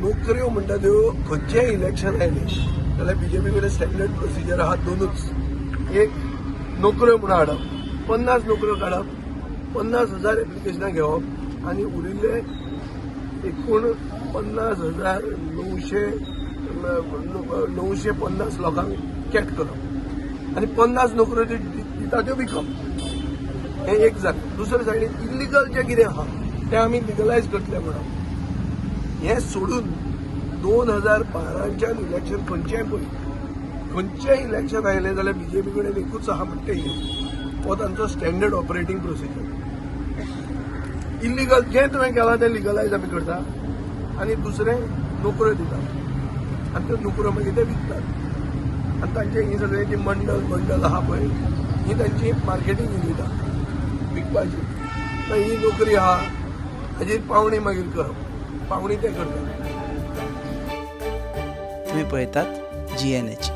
नोकऱ्यो म्हणटा त्यो खंयचेय इलेक्शन आयलें जाल्यार बीजेपी कडेन स्टँडर्ड प्रोसिजर आहा दोनूच. एक नोकऱ्यो म्हणून हाडप, 50 नोकऱ्यो काडप, 50,000 एप्लिकेशनां घेवप आनी उरिल्ले एकूण 50,950 लोकांक कॅट करप आनी 50 नोकऱ्यो दिता त्यो विकप. हें एक जालें. दुसरे सायडीन इल्लिगल जें कितें आहा तें आमी लिगलायज करतले म्हणप. हें सोडून 2012च्यान इलेक्शन खंयचेंय इलेक्शन आयलें जाल्यार बीजेपी कडेन एकूच आहा म्हणटा हो तांचो स्टँडर्ड ऑपरेटींग प्रोसिजर. इल्लिगल जें तुवें केलां तें लिगलायज आमी करता आनी दुसरें नोकऱ्यो दितात आनी त्यो नोकऱ्यो मागीर ते विकतात आनी तांचे ही सगळीं जी मंडल आहा पळय ही तांची मार्केटींग युनीट आहा विकपाची. ही नोकरी आहा हाजी पावणी मागीर करप, पावणी ते करतात. तुम्ही पळयतात GNH.